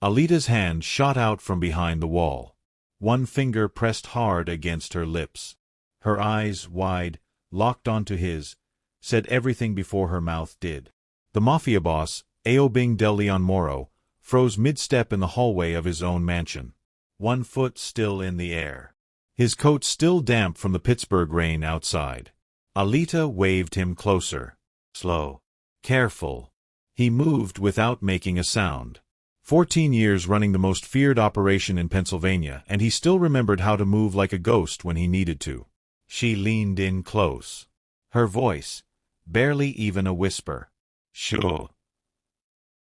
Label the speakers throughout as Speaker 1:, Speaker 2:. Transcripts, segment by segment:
Speaker 1: Alita's hand shot out from behind the wall. One finger pressed hard against her lips. Her eyes, wide, locked onto his, said everything before her mouth did. The Mafia Boss Ao-Bing del Leon Moro froze mid-step in the hallway of his own mansion. One foot still in the air. His coat still damp from the Pittsburgh rain outside. Alita waved him closer. Slow. Careful. He moved without making a sound. 14 years running the most feared operation in Pennsylvania, and he still remembered how to move like a ghost when he needed to. She leaned in close. Her voice, barely even a whisper. Shhh.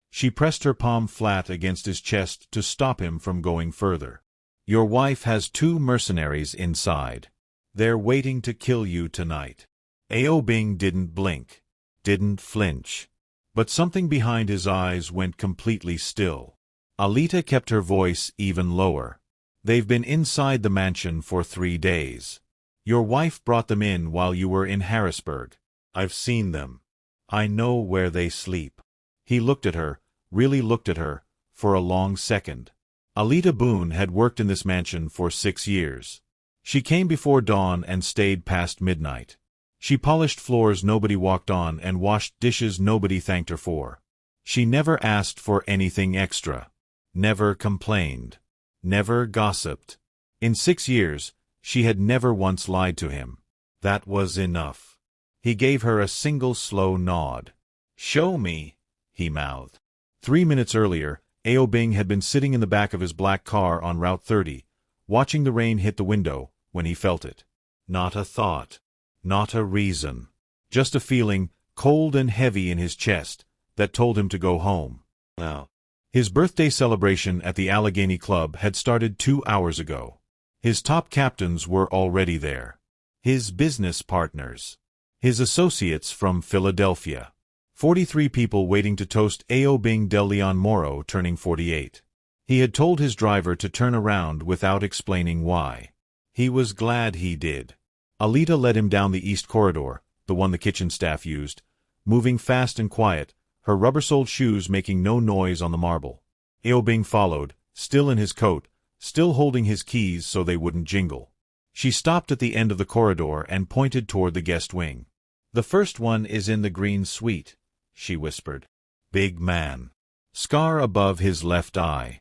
Speaker 1: She pressed her palm flat against his chest to stop him from going further. Your wife has 2 mercenaries inside. They're waiting to kill you tonight. Ao-Bing didn't blink, didn't flinch. But something behind his eyes went completely still. Alita kept her voice even lower. They've been inside the mansion for 3 days. Your wife brought them in while you were in Harrisburg. I've seen them. I know where they sleep. He looked at her, really looked at her, for a long second. Alita Boone had worked in this mansion for 6 years. She came before dawn and stayed past midnight. She polished floors nobody walked on and washed dishes nobody thanked her for. She never asked for anything extra. Never complained. Never gossiped. In 6 years, she had never once lied to him. That was enough. He gave her a single slow nod. Show me, he mouthed. 3 minutes earlier, Ao-Bing had been sitting in the back of his black car on Route 30, watching the rain hit the window, when he felt it. Not a thought. Not a reason. Just a feeling, cold and heavy in his chest, that told him to go home. Now, his birthday celebration at the Allegheny Club had started 2 hours ago. His top captains were already there. His business partners. His associates from Philadelphia. 43 people waiting to toast Ao-Bing del Leon Moro turning 48. He had told his driver to turn around without explaining why. He was glad he did. Alita led him down the east corridor, the one the kitchen staff used, moving fast and quiet, her rubber-soled shoes making no noise on the marble. Ao-Bing followed, still in his coat, still holding his keys so they wouldn't jingle. She stopped at the end of the corridor and pointed toward the guest wing. The first one is in the green suite, she whispered. Big man. Scar above his left eye.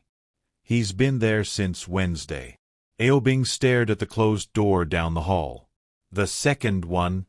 Speaker 1: He's been there since Wednesday. Ao-Bing stared at the closed door down the hall. The second one.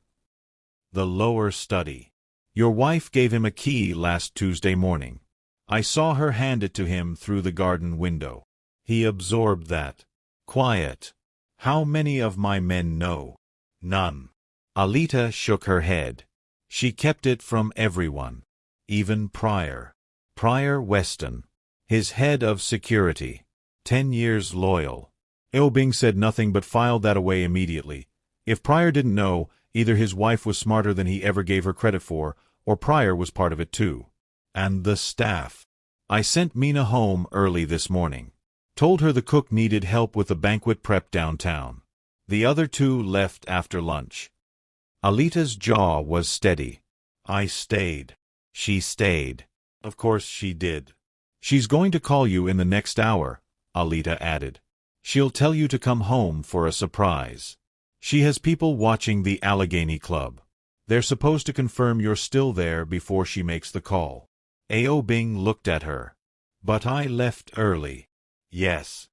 Speaker 1: The lower study. Your wife gave him a key last Tuesday morning. I saw her hand it to him through the garden window. He absorbed that. Quiet. How many of my men know? None. Alita shook her head. She kept it from everyone. Even Pryor. Pryor Weston. His head of security. 10 years loyal. Ao-Bing said nothing but filed that away immediately. If Pryor didn't know, either his wife was smarter than he ever gave her credit for, or Pryor was part of it too. And the staff. I sent Mina home early this morning. Told her the cook needed help with the banquet prep downtown. The other 2 left after lunch. Alita's jaw was steady. I stayed. She stayed. Of course she did. She's going to call you in the next hour, Alita added. She'll tell you to come home for a surprise. She has people watching the Allegheny Club. They're supposed to confirm you're still there before she makes the call. Ao-Bing looked at her. But I left early. Yes.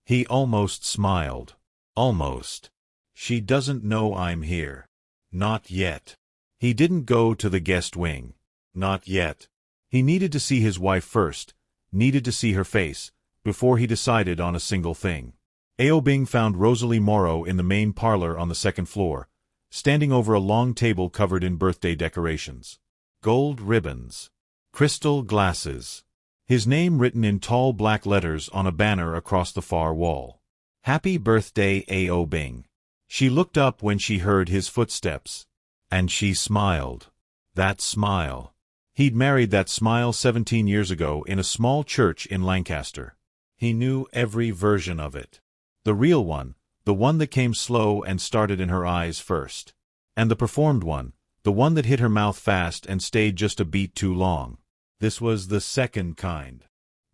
Speaker 1: He almost smiled. Almost. She doesn't know I'm here. Not yet. He didn't go to the guest wing. Not yet. He needed to see his wife first, needed to see her face, before he decided on a single thing. Ao-Bing found Rosalie Morrow in the main parlor on the 2nd floor, standing over a long table covered in birthday decorations. Gold ribbons. Crystal glasses. His name written in tall black letters on a banner across the far wall. Happy birthday, Ao-Bing. She looked up when she heard his footsteps. And she smiled. That smile. He'd married that smile 17 years ago in a small church in Lancaster. He knew every version of it. The real one, the one that came slow and started in her eyes first. And the performed one, the one that hit her mouth fast and stayed just a beat too long. This was the second kind.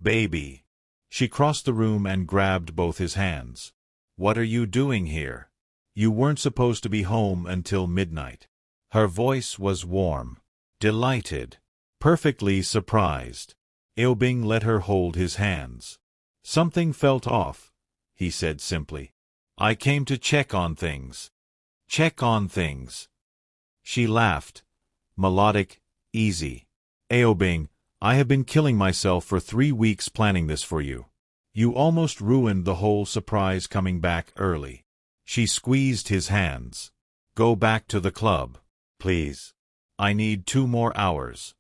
Speaker 1: Baby. She crossed the room and grabbed both his hands. "What are you doing here? You weren't supposed to be home until midnight." Her voice was warm, delighted, perfectly surprised. Ao-Bing let her hold his hands. "Something felt off," he said simply. "I came to check on things." "Check on things." She laughed, melodic, easy. "Ao-Bing, I have been killing myself for 3 weeks planning this for you. You almost ruined the whole surprise coming back early." She squeezed his hands. "Go back to the club, please. I need 2 more hours."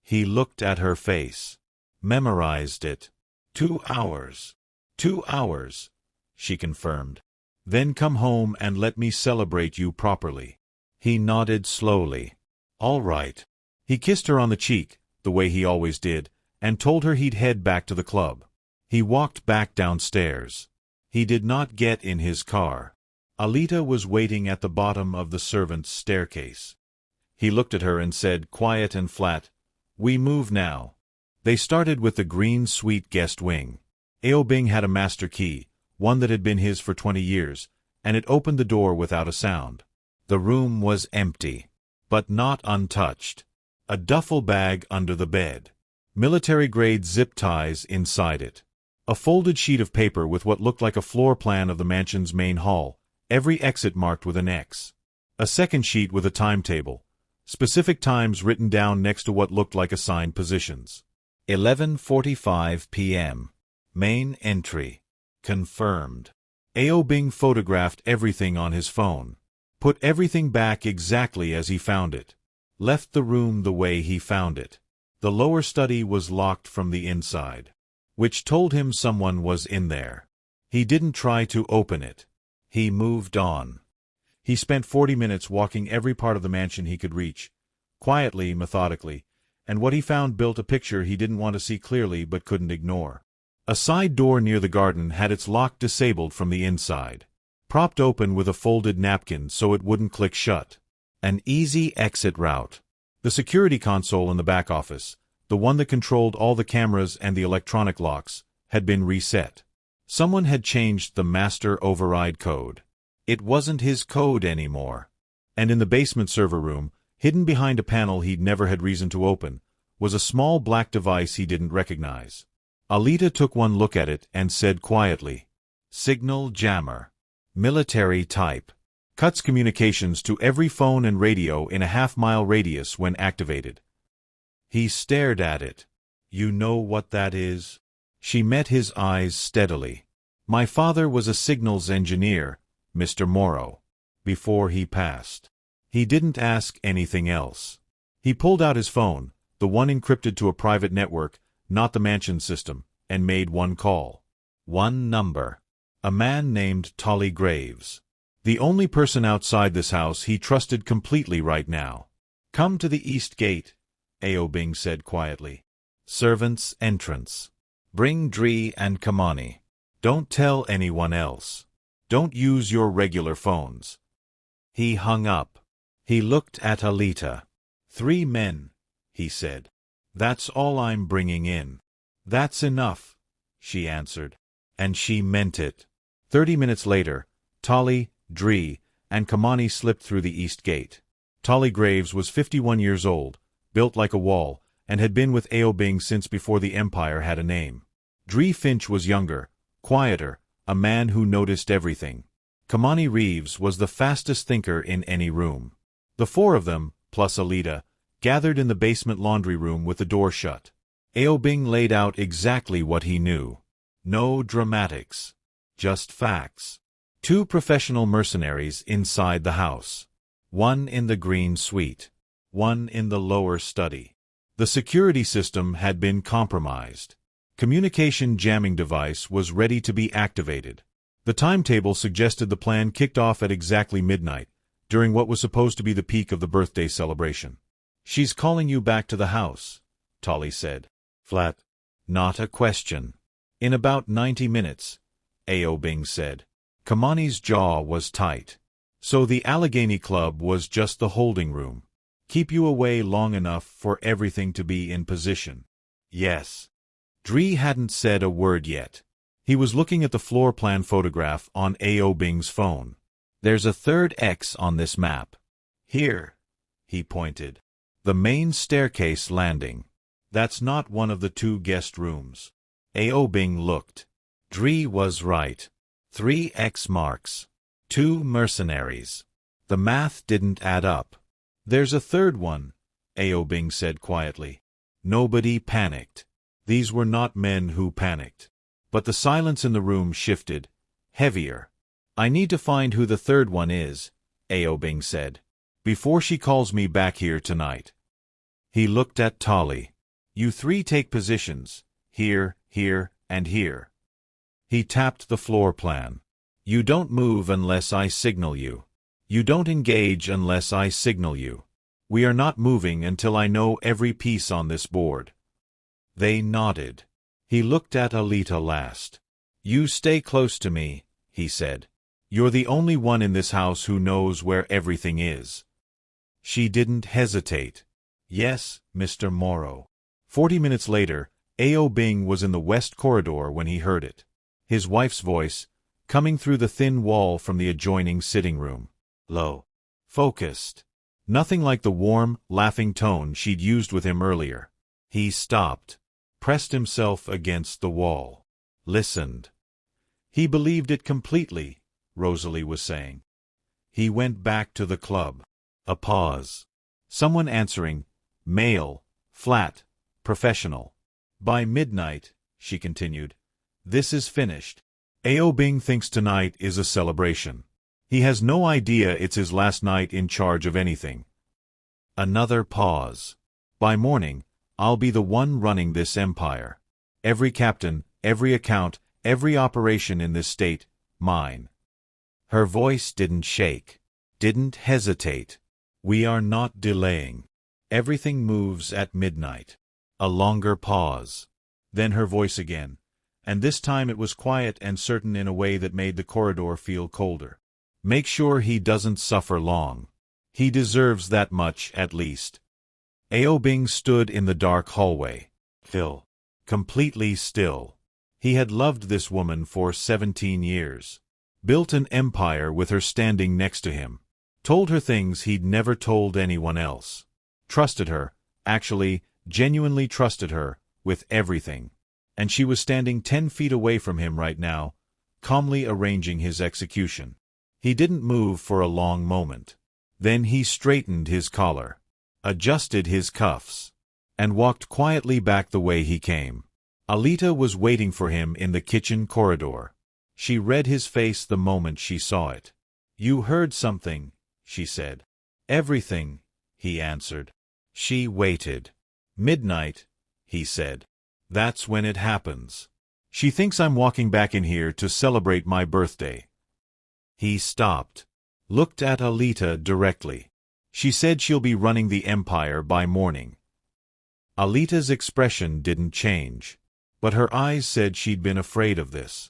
Speaker 1: He looked at her face. Memorized it. 2 hours. 2 hours, she confirmed. "Then come home and let me celebrate you properly." He nodded slowly. "All right." He kissed her on the cheek, the way he always did, and told her he'd head back to the club. He walked back downstairs. He did not get in his car. Alita was waiting at the bottom of the servants' staircase. He looked at her and said, quiet and flat, "We move now." They started with the green suite guest wing. Ao-Bing had a master key, one that had been his for 20 years, and it opened the door without a sound. The room was empty, but not untouched. A duffel bag under the bed. Military-grade zip ties inside it. A folded sheet of paper with what looked like a floor plan of the mansion's main hall, every exit marked with an X. A second sheet with a timetable, specific times written down next to what looked like assigned positions. 11:45 p.m. Main entry. Confirmed. Ao-Bing photographed everything on his phone. Put everything back exactly as he found it. Left the room the way he found it. The lower study was locked from the inside, which told him someone was in there. He didn't try to open it. He moved on. He spent 40 minutes walking every part of the mansion he could reach, quietly, methodically, and what he found built a picture he didn't want to see clearly but couldn't ignore. A side door near the garden had its lock disabled from the inside, propped open with a folded napkin so it wouldn't click shut. An easy exit route. The security console in the back office, the one that controlled all the cameras and the electronic locks, had been reset. Someone had changed the master override code. It wasn't his code anymore. And in the basement server room, hidden behind a panel he'd never had reason to open, was a small black device he didn't recognize. Alita took one look at it and said quietly, "Signal jammer. Military type. Cuts communications to every phone and radio in a half-mile radius when activated." He stared at it. "You know what that is?" She met his eyes steadily. "My father was a signals engineer, Mr. Morrow, before he passed." He didn't ask anything else. He pulled out his phone, the one encrypted to a private network, not the mansion system, and made one call. One number. A man named Tolly Graves. The only person outside this house he trusted completely right now. "Come to the east gate," Ao-Bing said quietly. "Servants' entrance. Bring Dree and Kamani. Don't tell anyone else. Don't use your regular phones." He hung up. He looked at Alita. "3 men," he said. "That's all I'm bringing in." "That's enough," she answered. And she meant it. 30 minutes later, Tolly, Dree, and Kamani slipped through the east gate. Tolly Graves was 51 years old, built like a wall, and had been with Ao-Bing since before the Empire had a name. Dree Finch was younger, quieter, a man who noticed everything. Kamani Reeves was the fastest thinker in any room. The 4 of them, plus Alita, gathered in the basement laundry room with the door shut. Ao-Bing laid out exactly what he knew. No dramatics. Just facts. 2 professional mercenaries inside the house. 1 in the green suite. 1 in the lower study. The security system had been compromised. Communication jamming device was ready to be activated. The timetable suggested the plan kicked off at exactly midnight, during what was supposed to be the peak of the birthday celebration. "She's calling you back to the house," Tolly said. Flat. Not a question. "In about 90 minutes, Ao-Bing said. Kamani's jaw was tight. "So the Allegheny Club was just the holding room. Keep you away long enough for everything to be in position." "Yes." Dree hadn't said a word yet. He was looking at the floor plan photograph on Ao-Bing's phone. There's a third X on this map. Here, he pointed. The main staircase landing. That's not one of the 2 guest rooms. Ao-Bing looked. Dree was right. 3 X marks. 2 mercenaries. The math didn't add up. There's a third one, Ao-Bing said quietly. Nobody panicked. These were not men who panicked. But the silence in the room shifted, heavier. I need to find who the third one is, Ao-Bing said, before she calls me back here tonight. He looked at Tali. You 3 take positions, here, here, and here. He tapped the floor plan. You don't move unless I signal you. You don't engage unless I signal you. We are not moving until I know every piece on this board. They nodded. He looked at Alita last. You stay close to me, he said. You're the only one in this house who knows where everything is. She didn't hesitate. Yes, Mr. Morrow. 40 minutes later, Ao-Bing was in the west corridor when he heard it. His wife's voice, coming through the thin wall from the adjoining sitting room. Low. Focused. Nothing like the warm, laughing tone she'd used with him earlier. He stopped, pressed himself against the wall, listened. He believed it completely, Rosalie was saying. He went back to the club. A pause. Someone answering, male, flat, professional. By midnight, she continued, this is finished. Ao-Bing thinks tonight is a celebration. He has no idea it's his last night in charge of anything. Another pause. By morning, I'll be the one running this empire. Every captain, every account, every operation in this state, mine. Her voice didn't shake, didn't hesitate. We are not delaying. Everything moves at midnight. A longer pause. Then her voice again, and this time it was quiet and certain in a way that made the corridor feel colder. Make sure he doesn't suffer long. He deserves that much, at least. Ao-Bing stood in the dark hallway. Still. Completely still. He had loved this woman for 17 years. Built an empire with her standing next to him. Told her things he'd never told anyone else. Trusted her, actually, genuinely trusted her, with everything. And she was standing 10 feet away from him right now, calmly arranging his execution. He didn't move for a long moment. Then he straightened his collar, adjusted his cuffs, and walked quietly back the way he came. Alita was waiting for him in the kitchen corridor. She read his face the moment she saw it. You heard something, she said. Everything, he answered. She waited. Midnight, he said. That's when it happens. She thinks I'm walking back in here to celebrate my birthday. He stopped, looked at Alita directly. She said she'll be running the empire by morning. Alita's expression didn't change, but her eyes said she'd been afraid of this.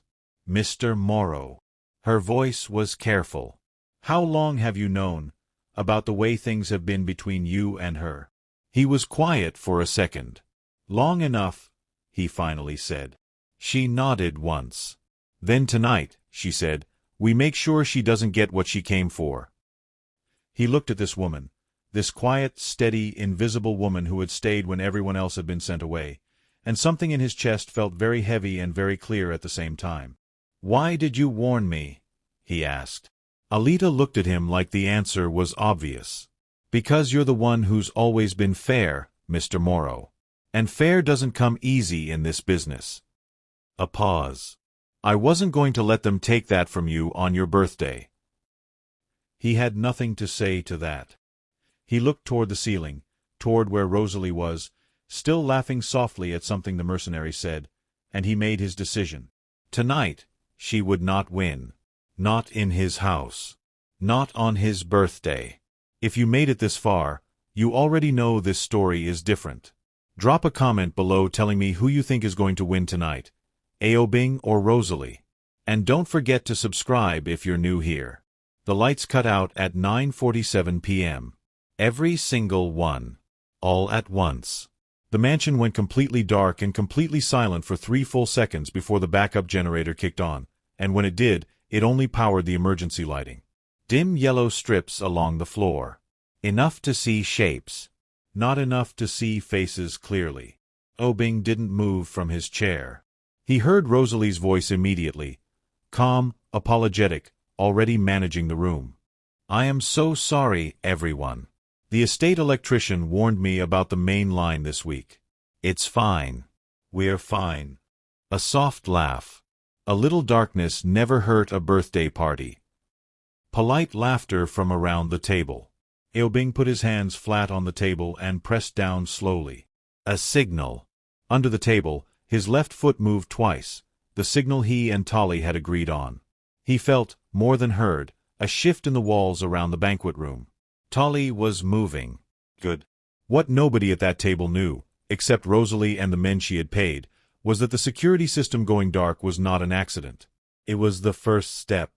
Speaker 1: Mr. Morrow. Her voice was careful. How long have you known about the way things have been between you and her? He was quiet for a second. Long enough, he finally said. She nodded once. Then tonight, she said, we make sure she doesn't get what she came for. He looked at this woman, this quiet, steady, invisible woman who had stayed when everyone else had been sent away, and something in his chest felt very heavy and very clear at the same time. Why did you warn me? He asked. Alita looked at him like the answer was obvious. Because you're the one who's always been fair, Mr. Morrow. And fair doesn't come easy in this business. A pause. I wasn't going to let them take that from you on your birthday. He had nothing to say to that. He looked toward the ceiling, toward where Rosalie was, still laughing softly at something the mercenary said, and he made his decision. Tonight, she would not win. Not in his house. Not on his birthday. If you made it this far, you already know this story is different. Drop a comment below telling me who you think is going to win tonight, Ao-Bing or Rosalie. And don't forget to subscribe if you're new here. The lights cut out at 9:47 p.m. Every single one. All at once. The mansion went completely dark and completely silent for 3 full seconds before the backup generator kicked on, and when it did, it only powered the emergency lighting. Dim yellow strips along the floor. Enough to see shapes. Not enough to see faces clearly. Ao-Bing didn't move from his chair. He heard Rosalie's voice immediately. Calm, apologetic, already managing the room. "I am so sorry, everyone. The estate electrician warned me about the main line this week. It's fine. We're fine." A soft laugh. A little darkness never hurt a birthday party. Polite laughter from around the table. Ao-Bing put his hands flat on the table and pressed down slowly. A signal. Under the table, his left foot moved twice, the signal he and Tali had agreed on. He felt, more than heard, a shift in the walls around the banquet room. Tali was moving. Good. What nobody at that table knew, except Rosalie and the men she had paid, was that the security system going dark was not an accident. It was the first step.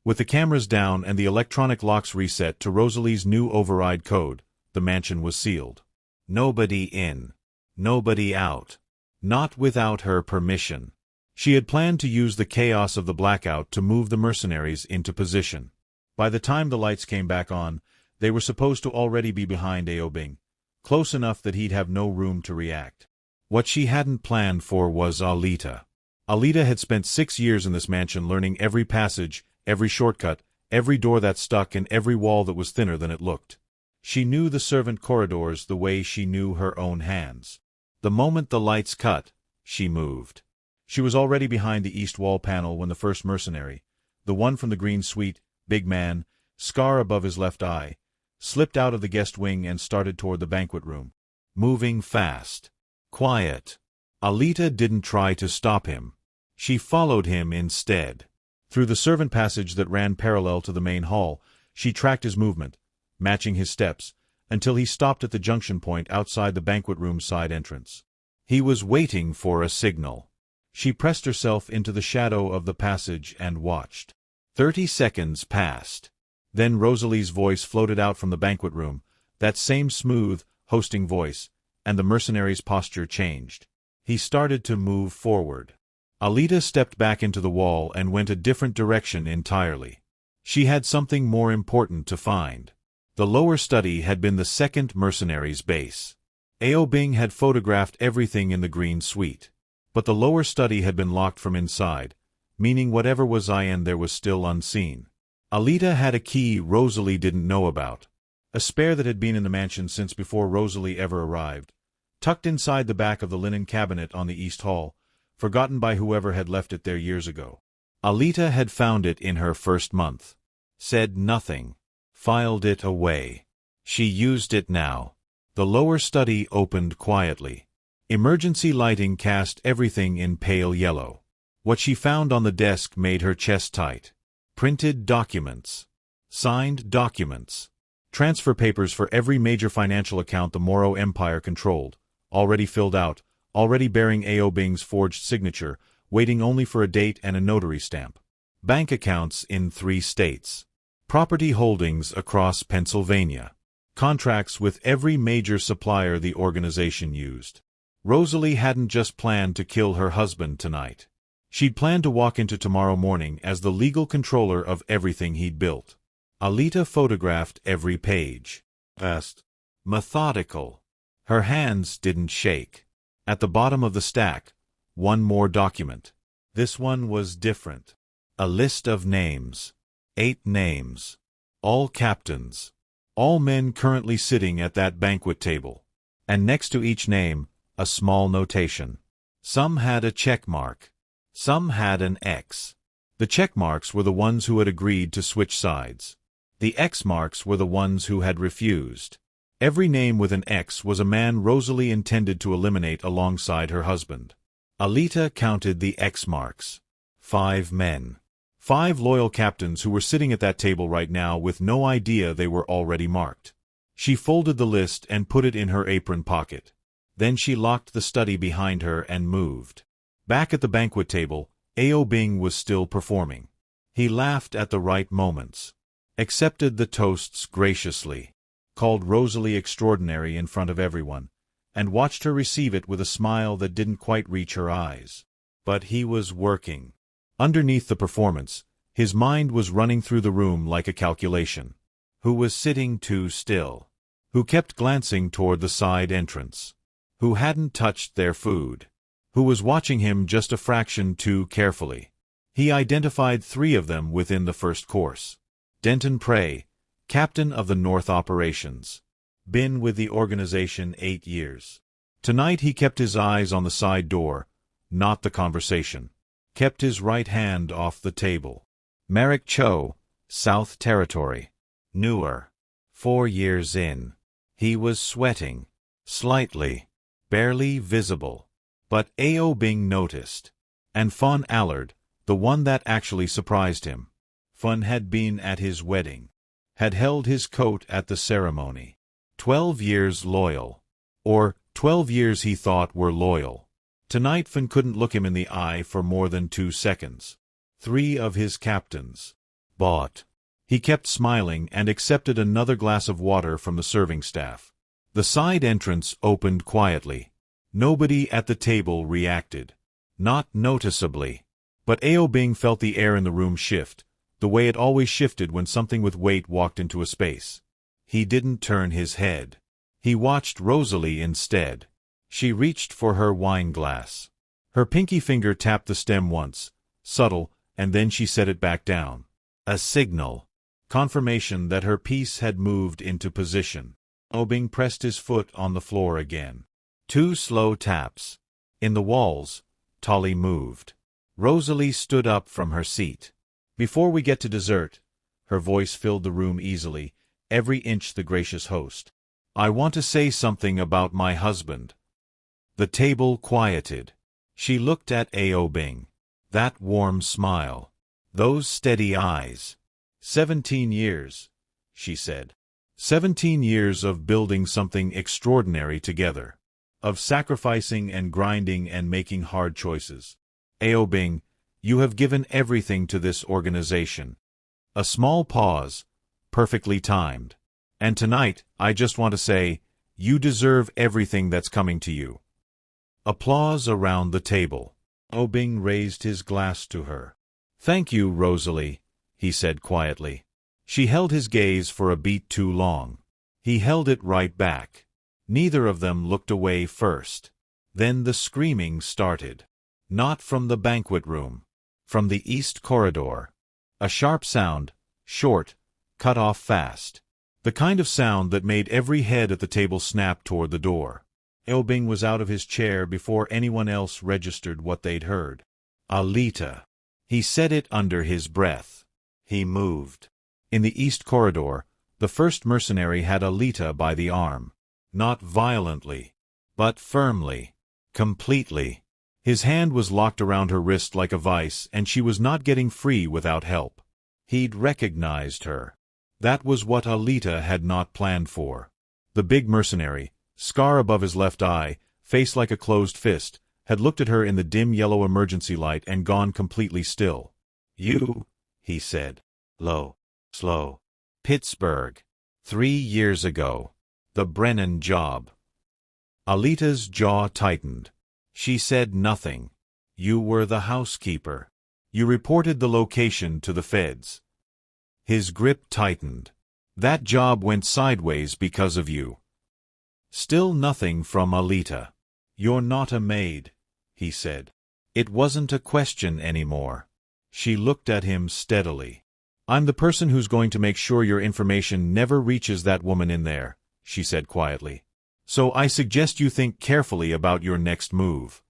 Speaker 1: With the cameras down and the electronic locks reset to Rosalie's new override code, the mansion was sealed. Nobody in. Nobody out. Not without her permission. She had planned to use the chaos of the blackout to move the mercenaries into position. By the time the lights came back on, they were supposed to already be behind Ao-Bing, close enough that he'd have no room to react. What she hadn't planned for was Alita. Alita had spent 6 years in this mansion learning every passage, every shortcut, every door that stuck and every wall that was thinner than it looked. She knew the servant corridors the way she knew her own hands. The moment the lights cut, she moved. She was already behind the east wall panel when the first mercenary, the one from the green suite, big man, scar above his left eye, slipped out of the guest wing and started toward the banquet room. Moving fast. Quiet. Alita didn't try to stop him. She followed him instead. Through the servant passage that ran parallel to the main hall, she tracked his movement, matching his steps, until he stopped at the junction point outside the banquet room side entrance. He was waiting for a signal. She pressed herself into the shadow of the passage and watched. 30 seconds passed. Then Rosalie's voice floated out from the banquet room, that same smooth, hosting voice, and the mercenary's posture changed. He started to move forward. Alita stepped back into the wall and went a different direction entirely. She had something more important to find. The lower study had been the second mercenary's base. Ao-Bing had photographed everything in the green suite. But the lower study had been locked from inside, meaning whatever was in there was still unseen. Alita had a key Rosalie didn't know about. A spare that had been in the mansion since before Rosalie ever arrived, tucked inside the back of the linen cabinet on the east hall, forgotten by whoever had left it there years ago. Alita had found it in her first month. Said nothing. Filed it away. She used it now. The lower study opened quietly. Emergency lighting cast everything in pale yellow. What she found on the desk made her chest tight. Printed documents. Signed documents. Transfer papers for every major financial account the Moro Empire controlled, already filled out, already bearing Ao-Bing's forged signature, waiting only for a date and a notary stamp. Bank accounts in 3 states. Property holdings across Pennsylvania. Contracts with every major supplier the organization used. Rosalie hadn't just planned to kill her husband tonight. She'd planned to walk into tomorrow morning as the legal controller of everything he'd built. Alita photographed every page. Fast. Methodical. Her hands didn't shake. At the bottom of the stack, one more document. This one was different. A list of names. 8 names. All captains. All men currently sitting at that banquet table. And next to each name, a small notation. Some had a check mark. Some had an X. The check marks were the ones who had agreed to switch sides. The X marks were the ones who had refused. Every name with an X was a man Rosalie intended to eliminate alongside her husband. Alita counted the X marks. 5 men. 5 loyal captains who were sitting at that table right now with no idea they were already marked. She folded the list and put it in her apron pocket. Then she locked the study behind her and moved. Back at the banquet table, Ao-Bing was still performing. He laughed at the right moments. Accepted the toasts graciously. Called Rosalie extraordinary in front of everyone. and watched her receive it with a smile that didn't quite reach her eyes. But he was working. Underneath the performance, his mind was running through the room like a calculation. Who was sitting too still? Who kept glancing toward the side entrance? Who hadn't touched their food? Who was watching him just a fraction too carefully? He identified 3 of them within the first course. Denton Prey, captain of the North Operations. Been with the organization 8 years. Tonight he kept his eyes on the side door, not the conversation. Kept his right hand off the table. Merrick Cho, South Territory. Newer. 4 years in. He was sweating. Slightly. Barely visible. But Ao-Bing noticed. And Fun Allard, the one that actually surprised him. Fun had been at his wedding. Had held his coat at the ceremony. 12 years loyal. Or 12 years he thought were loyal. Tonight Fun couldn't look him in the eye for more than 2 seconds. 3 of his captains. Bought. He kept smiling and accepted another glass of water from the serving staff. The side entrance opened quietly. Nobody at the table reacted. Not noticeably. But Ao-Bing felt the air in the room shift, the way it always shifted when something with weight walked into a space. He didn't turn his head. He watched Rosalie instead. She reached for her wine glass. Her pinky finger tapped the stem once, subtle, and then she set it back down. A signal. Confirmation that her piece had moved into position. Ao-Bing pressed his foot on the floor again. 2 slow taps. In the walls, Tolly moved. Rosalie stood up from her seat. Before we get to dessert, her voice filled the room easily, every inch the gracious host. I want to say something about my husband. The table quieted. She looked at Ao-Bing. That warm smile. Those steady eyes. 17 years, she said. 17 years of building something extraordinary together. Of sacrificing and grinding and making hard choices. Ao-Bing, you have given everything to this organization. A small pause, perfectly timed. And tonight, I just want to say, you deserve everything that's coming to you. Applause around the table. Ao-Bing raised his glass to her. Thank you, Rosalie, he said quietly. She held his gaze for a beat too long. He held it right back. Neither of them looked away first. Then the screaming started. Not from the banquet room. From the east corridor. A sharp sound, short, cut off fast. The kind of sound that made every head at the table snap toward the door. Ao-Bing was out of his chair before anyone else registered what they'd heard. Alita. He said it under his breath. He moved. In the east corridor, the first mercenary had Alita by the arm. Not violently, but firmly. Completely. His hand was locked around her wrist like a vice, and she was not getting free without help. He'd recognized her. That was what Alita had not planned for. The big mercenary, scar above his left eye, face like a closed fist, had looked at her in the dim yellow emergency light and gone completely still. You, he said. Low. Slow. Pittsburgh. 3 years ago. The Brennan job. Alita's jaw tightened. She said nothing. You were the housekeeper. You reported the location to the feds. His grip tightened. That job went sideways because of you. Still nothing from Alita. You're not a maid, he said. It wasn't a question anymore. She looked at him steadily. I'm the person who's going to make sure your information never reaches that woman in there, she said quietly. So I suggest you think carefully about your next move.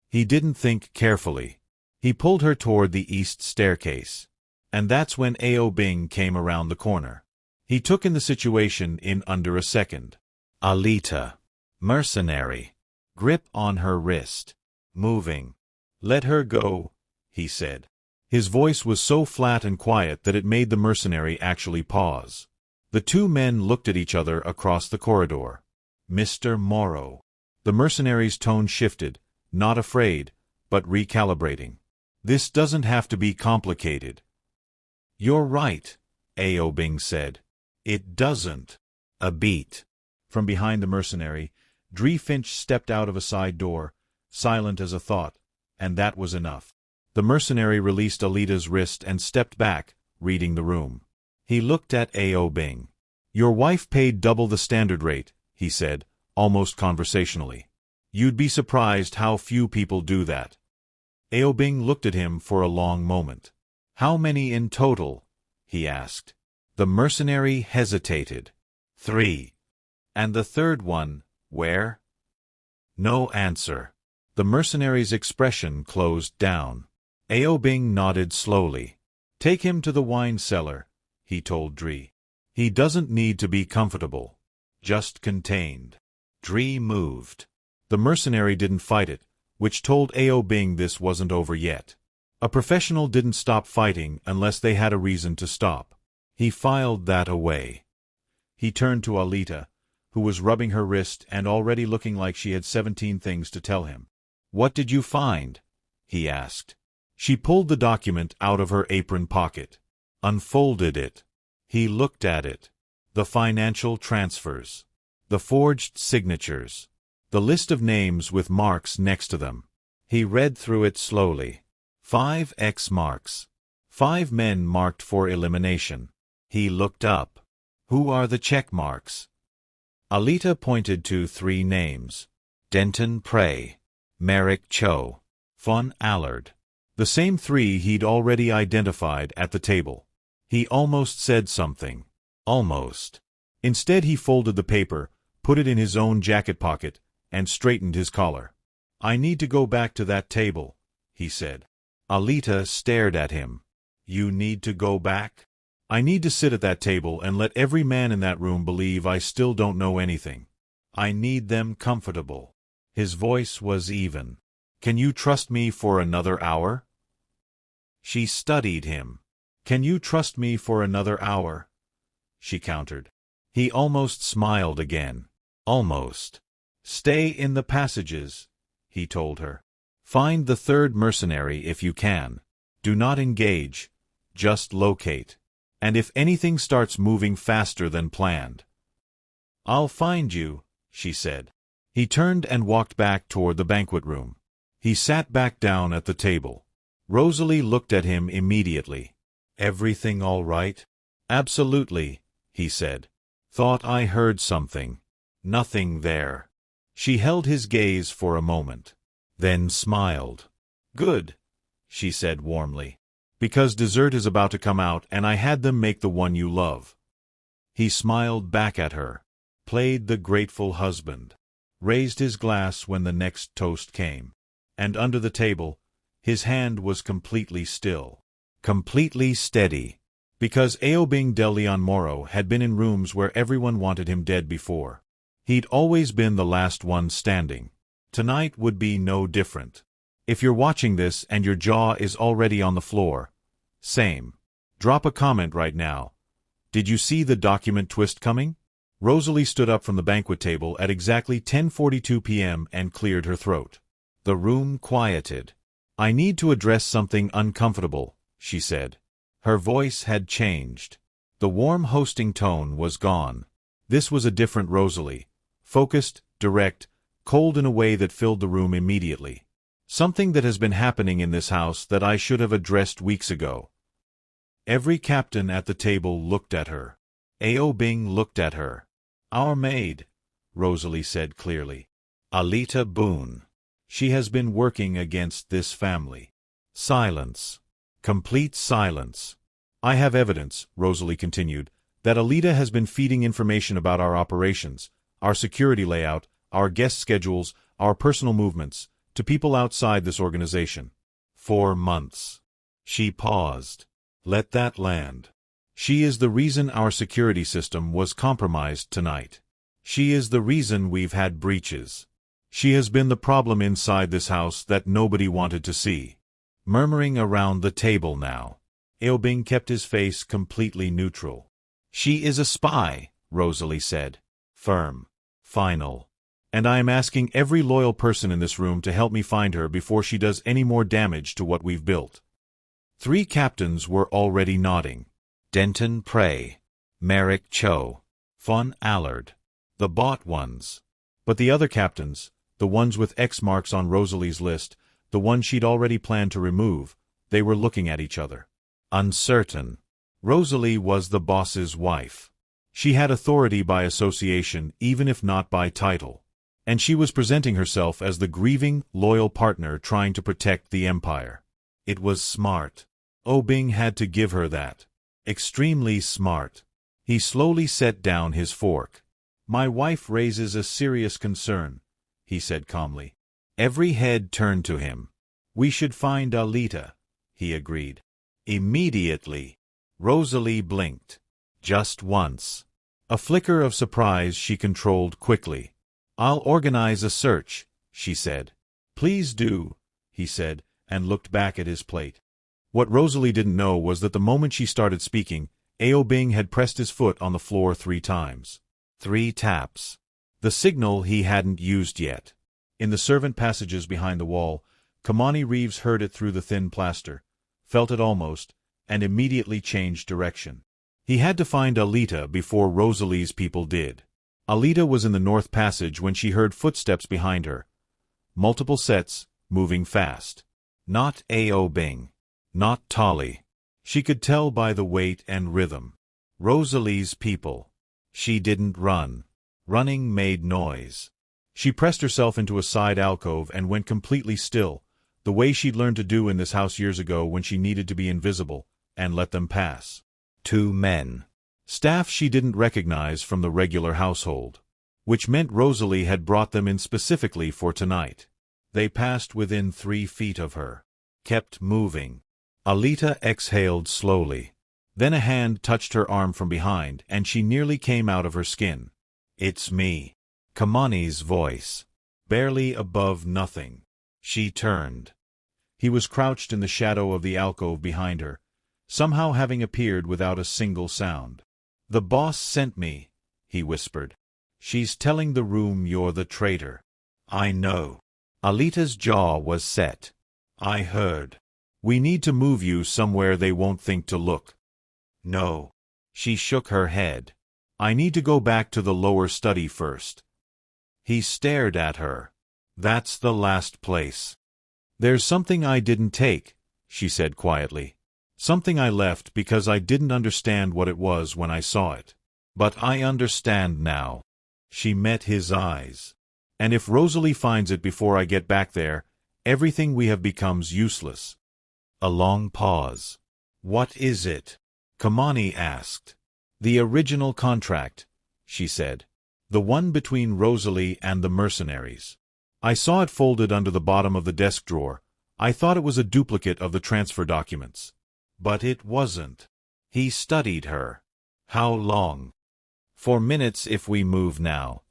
Speaker 1: He didn't think carefully. He pulled her toward the east staircase. And that's when Ao-Bing came around the corner. He took in the situation in under a second. Alita. Mercenary. Grip on her wrist. Moving. Let her go, he said. His voice was so flat and quiet that it made the mercenary actually pause. The 2 men looked at each other across the corridor. Mr. Morrow. The mercenary's tone shifted, not afraid, but recalibrating. This doesn't have to be complicated. You're right, Ao-Bing said. It doesn't. A beat. From behind the mercenary, Dree Finch stepped out of a side door, silent as a thought, and that was enough. The mercenary released Alita's wrist and stepped back, reading the room. He looked at Ao-Bing. "Your wife paid double the standard rate," he said, almost conversationally. "You'd be surprised how few people do that." Ao-Bing looked at him for a long moment. "How many in total?" he asked. The mercenary hesitated. "3. And the third one, where?" No answer. The mercenary's expression closed down. Ao-Bing nodded slowly. "Take him to the wine cellar," he told Dree. "He doesn't need to be comfortable. Just contained." Dree moved. The mercenary didn't fight it, which told Ao-Bing this wasn't over yet. A professional didn't stop fighting unless they had a reason to stop. He filed that away. He turned to Alita, who was rubbing her wrist and already looking like she had 17 things to tell him. "What did you find?" he asked. She pulled the document out of her apron pocket, unfolded it. He looked at it. The financial transfers. The forged signatures. The list of names with marks next to them. He read through it slowly. 5 X marks. 5 men marked for elimination. He looked up. "Who are the check marks?" Alita pointed to 3 names. Denton Prey, Merrick Cho, Von Allard. The same 3 he'd already identified at the table. He almost said something. Almost. Instead he folded the paper, put it in his own jacket pocket, and straightened his collar. "I need to go back to that table," he said. Alita stared at him. "You need to go back?" "I need to sit at that table and let every man in that room believe I still don't know anything. I need them comfortable." His voice was even. "Can you trust me for another hour?" She studied him. "Can you trust me for another hour?" she countered. He almost smiled again. Almost. "Stay in the passages," he told her. "Find the 3rd mercenary if you can. Do not engage. Just locate. And if anything starts moving faster than planned." "I'll find you," she said. He turned and walked back toward the banquet room. He sat back down at the table. Rosalie looked at him immediately. "Everything all right?" "Absolutely," he said. "Thought I heard something." "Nothing there." She held his gaze for a moment, then smiled. "Good," she said warmly. "Because dessert is about to come out and I had them make the one you love." He smiled back at her, played the grateful husband, raised his glass when the next toast came. And under the table, his hand was completely still, completely steady, because Ao-Bing de Leon Moro had been in rooms where everyone wanted him dead before. He'd always been the last one standing. Tonight would be no different. If you're watching this and your jaw is already on the floor, same. Drop a comment right now. Did you see the document twist coming? Rosalie stood up from the banquet table at exactly 10:42 p.m. and cleared her throat. The room quieted. "I need to address something uncomfortable," she said. Her voice had changed. The warm hosting tone was gone. This was a different Rosalie. Focused, direct, cold in a way that filled the room immediately. "Something that has been happening in this house that I should have addressed weeks ago." Every captain at the table looked at her. Ao-Bing looked at her. "Our maid," Rosalie said clearly. "Alita Boone. She has been working against this family." Silence. Complete silence. "I have evidence," Rosalie continued, "that Alita has been feeding information about our operations, our security layout, our guest schedules, our personal movements, to people outside this organization. 4 months." She paused. "Let that land. She is the reason our security system was compromised tonight. She is the reason we've had breaches. She has been the problem inside this house that nobody wanted to see." Murmuring around the table now. Ao-Bing kept his face completely neutral. "She is a spy," Rosalie said. Firm. Final. "And I am asking every loyal person in this room to help me find her before she does any more damage to what we've built." 3 captains were already nodding. Denton Prey, Merrick Cho, Von Allard. The bought ones. But the other captains, the ones with X marks on Rosalie's list, the ones she'd already planned to remove, they were looking at each other. Uncertain. Rosalie was the boss's wife. She had authority by association, even if not by title. And she was presenting herself as the grieving, loyal partner trying to protect the empire. It was smart. Ao-Bing had to give her that. Extremely smart. He slowly set down his fork. "My wife raises a serious concern," he said calmly. Every head turned to him. "We should find Alita," he agreed. Immediately. Rosalie blinked. Just once. A flicker of surprise she controlled quickly. "I'll organize a search," she said. "Please do," he said, and looked back at his plate. What Rosalie didn't know was that the moment she started speaking, Ao-Bing had pressed his foot on the floor 3 times. 3 taps. The signal he hadn't used yet. In the servant passages behind the wall, Kamani Reeves heard it through the thin plaster, felt it almost, and immediately changed direction. He had to find Alita before Rosalie's people did. Alita was in the north passage when she heard footsteps behind her. Multiple sets, moving fast. Not Ao-Bing. Not Tolly. She could tell by the weight and rhythm. Rosalie's people. She didn't run. Running made noise. She pressed herself into a side alcove and went completely still, the way she'd learned to do in this house years ago when she needed to be invisible, and let them pass. 2 men. Staff she didn't recognize from the regular household. Which meant Rosalie had brought them in specifically for tonight. They passed within 3 feet of her. Kept moving. Alita exhaled slowly. Then a hand touched her arm from behind, and she nearly came out of her skin. "It's me." Kamani's voice. Barely above nothing. She turned. He was crouched in the shadow of the alcove behind her, somehow having appeared without a single sound. "The boss sent me," he whispered. "She's telling the room you're the traitor." "I know." Alita's jaw was set. "I heard. We need to move you somewhere they won't think to look." "No." She shook her head. "I need to go back to the lower study first." He stared at her. "That's the last place." "There's something I didn't take," she said quietly. "Something I left because I didn't understand what it was when I saw it. But I understand now." She met his eyes. "And if Rosalie finds it before I get back there, everything we have becomes useless." A long pause. "What is it?" Kamani asked. "The original contract," she said. "The one between Rosalie and the Mercenaries. I saw it folded under the bottom of the desk drawer. I thought it was a duplicate of the transfer documents. But it wasn't." He studied her. "How long?" "For minutes if we move now."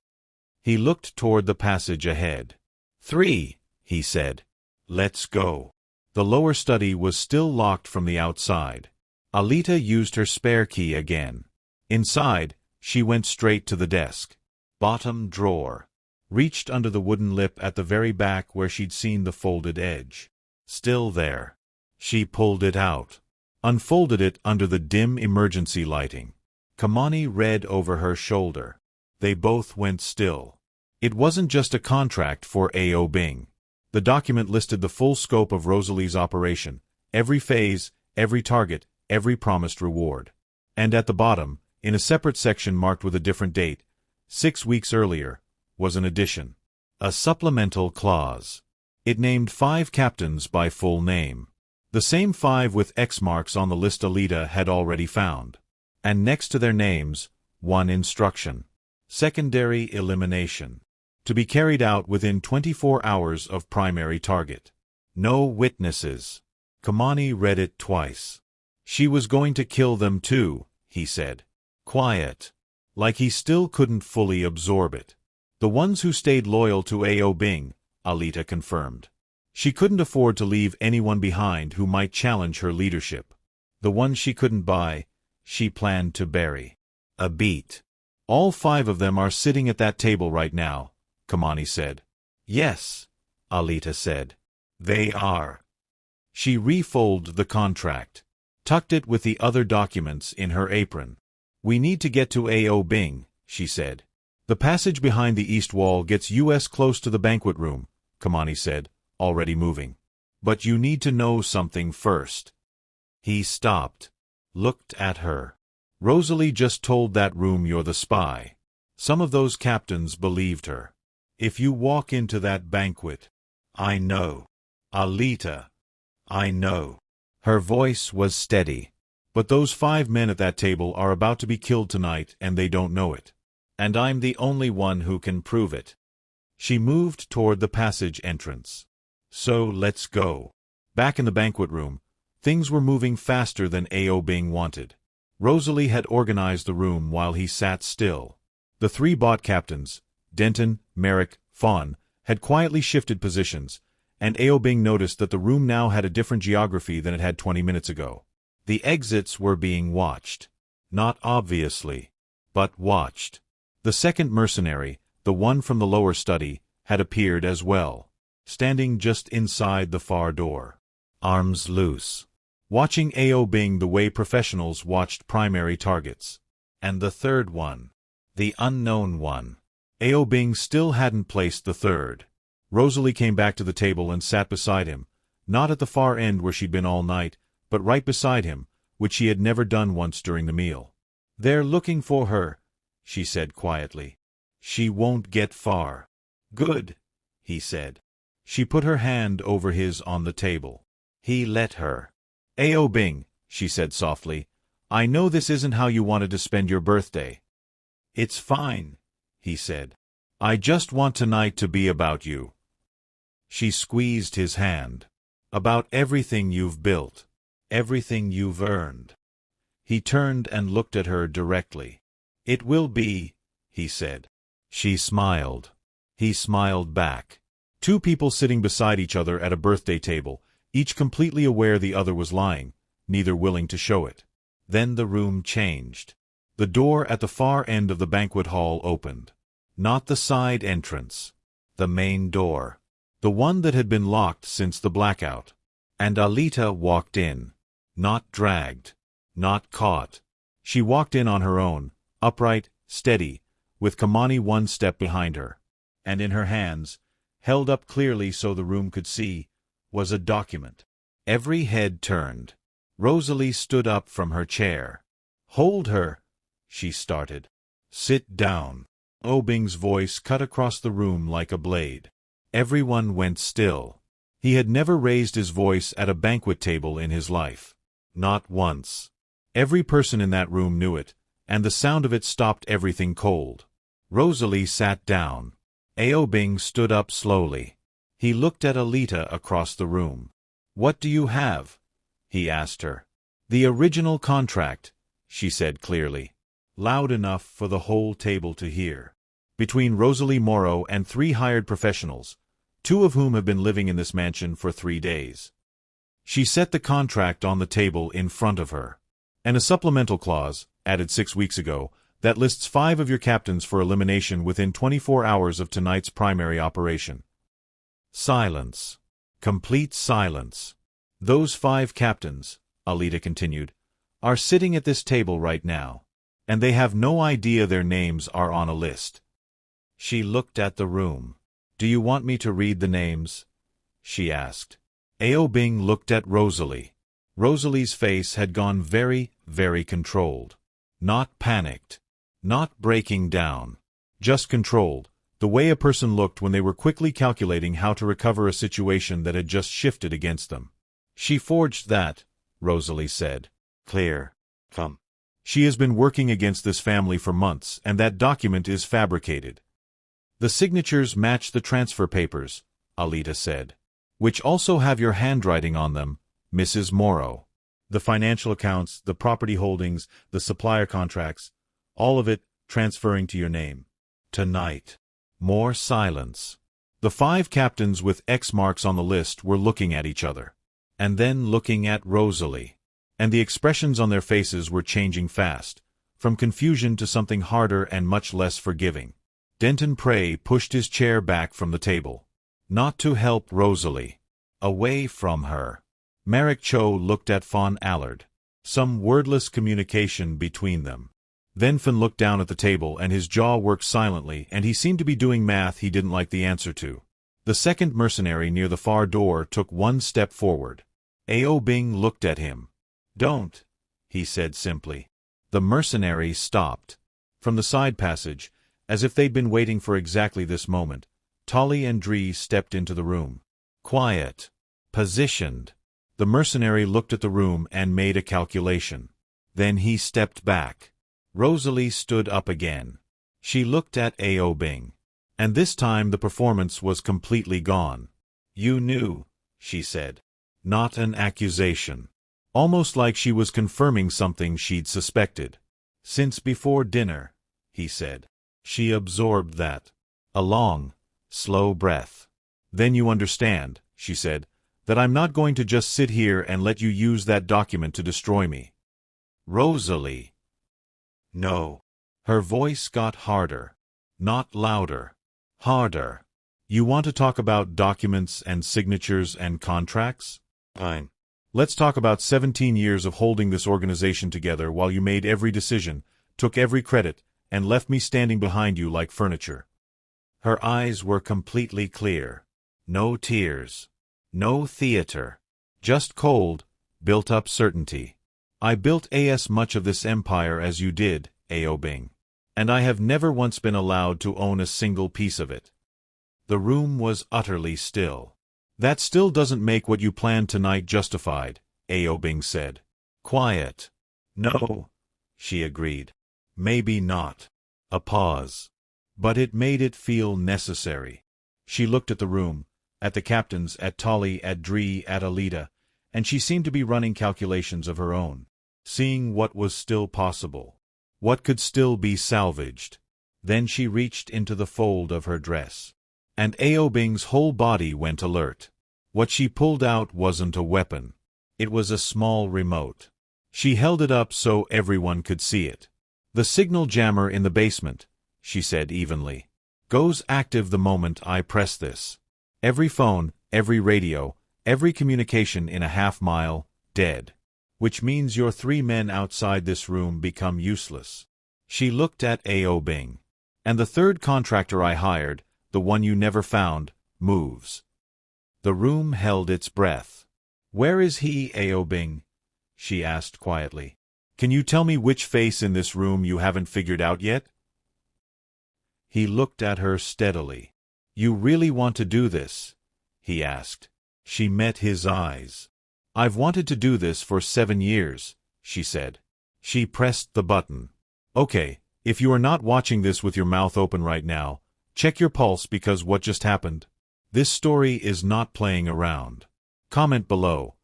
Speaker 1: He looked toward the passage ahead. 3, he said. "Let's go." The lower study was still locked from the outside. Alita used her spare key again. Inside, she went straight to the desk. Bottom drawer. Reached under the wooden lip at the very back where she'd seen the folded edge. Still there. She pulled it out. Unfolded it under the dim emergency lighting. Kamani read over her shoulder. They both went still. It wasn't just a contract for Ao-Bing. The document listed the full scope of Rosalie's operation, every phase, every target, every promised reward. And at the bottom, in a separate section marked with a different date, 6 weeks earlier, was an addition. A supplemental clause. It named 5 captains by full name. The same 5 with X marks on the list Alita had already found. And next to their names, one instruction. Secondary elimination. To be carried out within 24 hours of primary target. No witnesses. Kamani read it twice. She was going to kill them too, he said. Quiet. Like he still couldn't fully absorb it. The ones who stayed loyal to Ao-Bing, Alita confirmed. She couldn't afford to leave anyone behind who might challenge her leadership. The ones she couldn't buy, she planned to bury. A beat. "All 5 of them are sitting at that table right now," Kamani said. "Yes," Alita said. "They are." She refolded the contract. Tucked it with the other documents in her apron. "We need to get to Ao-Bing," she said. The passage behind the east wall gets us close to the banquet room, Kamani said, already moving. But you need to know something first. He stopped, looked at her. Rosalie just told that room you're the spy. Some of those captains believed her. If you walk into that banquet, I know. Alita, I know. Her voice was steady. But those 5 men at that table are about to be killed tonight and they don't know it. And I'm the only one who can prove it. She moved toward the passage entrance. So let's go. Back in the banquet room, things were moving faster than Ao-Bing wanted. Rosalie had organized the room while he sat still. The 3 bot captains, Denton, Merrick, Fawn, had quietly shifted positions, and Ao-Bing noticed that the room now had a different geography than it had 20 minutes ago. The exits were being watched. Not obviously, but watched. The second mercenary, the one from the lower study, had appeared as well, standing just inside the far door, arms loose, watching Ao-Bing the way professionals watched primary targets. And the third one, the unknown one. Ao-Bing still hadn't placed the third. Rosalie came back to the table and sat beside him, not at the far end where she'd been all night, but right beside him, which she had never done once during the meal. They're looking for her, she said quietly. She won't get far. Good, he said. She put her hand over his on the table. He let her. Ao-Bing, she said softly, I know this isn't how you wanted to spend your birthday. It's fine, he said. I just want tonight to be about you. She squeezed his hand. About everything you've built. Everything you've earned. He turned and looked at her directly. It will be, he said. She smiled. He smiled back. 2 people sitting beside each other at a birthday table, each completely aware the other was lying, neither willing to show it. Then the room changed. The door at the far end of the banquet hall opened. Not the side entrance. The main door. The one that had been locked since the blackout. And Alita walked in. Not dragged. Not caught. She walked in on her own, upright, steady, with Kamani 1 step behind her. And in her hands, held up clearly so the room could see, was a document. Every head turned. Rosalie stood up from her chair. Hold her, she started. Sit down. Ao-Bing's voice cut across the room like a blade. Everyone went still. He had never raised his voice at a banquet table in his life. Not once. Every person in that room knew it, and the sound of it stopped everything cold. Rosalie sat down. Ao-Bing stood up slowly. He looked at Alita across the room. What do you have? He asked her. The original contract, she said clearly, loud enough for the whole table to hear. Between Rosalie Morrow and 3 hired professionals, 2 of whom have been living in this mansion for 3 days. She set the contract on the table in front of her. And a supplemental clause, added 6 weeks ago, that lists 5 of your captains for elimination within 24 hours of tonight's primary operation. Silence. Complete silence. Those 5 captains, Alita continued, are sitting at this table right now, and they have no idea their names are on a list. She looked at the room. Do you want me to read the names? She asked. Ao-Bing looked at Rosalie. Rosalie's face had gone very, very controlled. Not panicked. Not breaking down. Just controlled, the way a person looked when they were quickly calculating how to recover a situation that had just shifted against them. She forged that, Rosalie said. Clear. Come. She has been working against this family for months, and that document is fabricated. The signatures match the transfer papers, Alita said, which also have your handwriting on them, Mrs. Morrow. The financial accounts, the property holdings, the supplier contracts, all of it transferring to your name. Tonight. More silence. The 5 captains with X marks on the list were looking at each other, and then looking at Rosalie. And the expressions on their faces were changing fast, from confusion to something harder and much less forgiving. Denton Prey pushed his chair back from the table. Not to help Rosalie. Away from her. Merrick Cho looked at Fawn Allard. Some wordless communication between them. Then Finn looked down at the table and his jaw worked silently and he seemed to be doing math he didn't like the answer to. The second mercenary near the far door took one step forward. Ao-Bing looked at him. "Don't," he said simply. The mercenary stopped. From the side passage, as if they'd been waiting for exactly this moment, Tolly and Dree stepped into the room. Quiet. Positioned. The mercenary looked at the room and made a calculation. Then he stepped back. Rosalie stood up again. She looked at Ao-Bing. And this time the performance was completely gone. "You knew," she said. Not an accusation. Almost like she was confirming something she'd suspected. "Since before dinner," he said. She absorbed that. A long, slow breath. "Then you understand," she said, "that I'm not going to just sit here and let you use that document to destroy me." "Rosalie." "No." Her voice got harder. Not louder. Harder. "You want to talk about documents and signatures and contracts? Fine. Let's talk about 17 years of holding this organization together while you made every decision, took every credit, and left me standing behind you like furniture." Her eyes were completely clear. No tears. No theater. Just cold, built-up certainty. "I built as much of this empire as you did, Ao-Bing. And I have never once been allowed to own a single piece of it." The room was utterly still. "That still doesn't make what you planned tonight justified," Ao-Bing said. Quiet. "No," she agreed. "Maybe not." A pause. But it made it feel necessary. She looked at the room, at the captains, at Tolly, at Dree, at Alita, and she seemed to be running calculations of her own, seeing what was still possible. What could still be salvaged? Then she reached into the fold of her dress. And Ao-Bing's whole body went alert. What she pulled out wasn't a weapon. It was a small remote. She held it up so everyone could see it. "The signal jammer in the basement," she said evenly, "goes active the moment I press this. Every phone, every radio, every communication in a half-mile, dead. Which means your 3 men outside this room become useless." She looked at Ao-Bing. "And the third contractor I hired, the one you never found, moves." The room held its breath. "Where is he, Ao-Bing?" she asked quietly. "Can you tell me which face in this room you haven't figured out yet?" He looked at her steadily. "You really want to do this?" he asked. She met his eyes. "I've wanted to do this for 7 years," she said. She pressed the button. "Okay, if you are not watching this with your mouth open right now, check your pulse because what just happened? This story is not playing around. Comment below.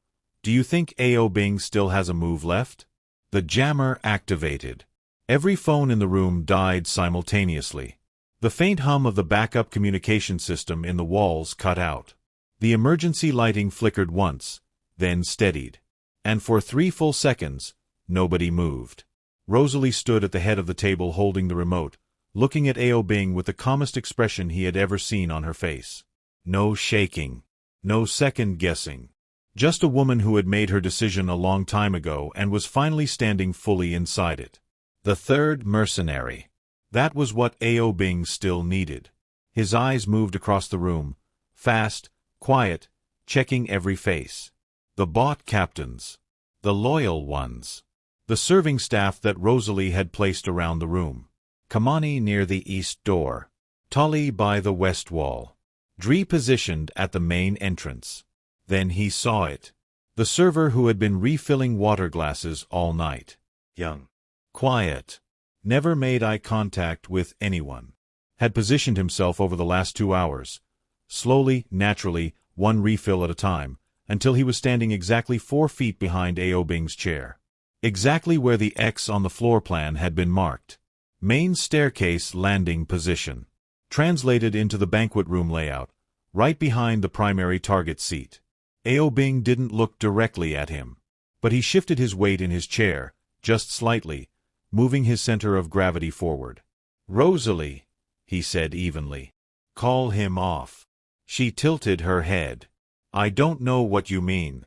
Speaker 1: Do you think Ao-Bing still has a move left?" The jammer activated. Every phone in the room died simultaneously. The faint hum of the backup communication system in the walls cut out. The emergency lighting flickered once, then steadied. And for 3 full seconds, nobody moved. Rosalie stood at the head of the table holding the remote, looking at Ao-Bing with the calmest expression he had ever seen on her face. No shaking. No second-guessing. Just a woman who had made her decision a long time ago and was finally standing fully inside it. The third mercenary. That was what Ao-Bing still needed. His eyes moved across the room, fast, quiet, checking every face. The bought captains. The loyal ones. The serving staff that Rosalie had placed around the room. Kamani near the east door. Tolly by the west wall. Dree positioned at the main entrance. Then he saw it. The server who had been refilling water glasses all night. Young. Quiet. Never made eye contact with anyone. Had positioned himself over the last 2 hours. Slowly, naturally, one refill at a time, until he was standing exactly 4 feet behind Ao-Bing's chair. Exactly where the X on the floor plan had been marked. Main staircase landing position. Translated into the banquet room layout, right behind the primary target seat. Ao-Bing didn't look directly at him. But he shifted his weight in his chair, just slightly, moving his center of gravity forward. "Rosalie," he said evenly. "Call him off." She tilted her head. "I don't know what you mean."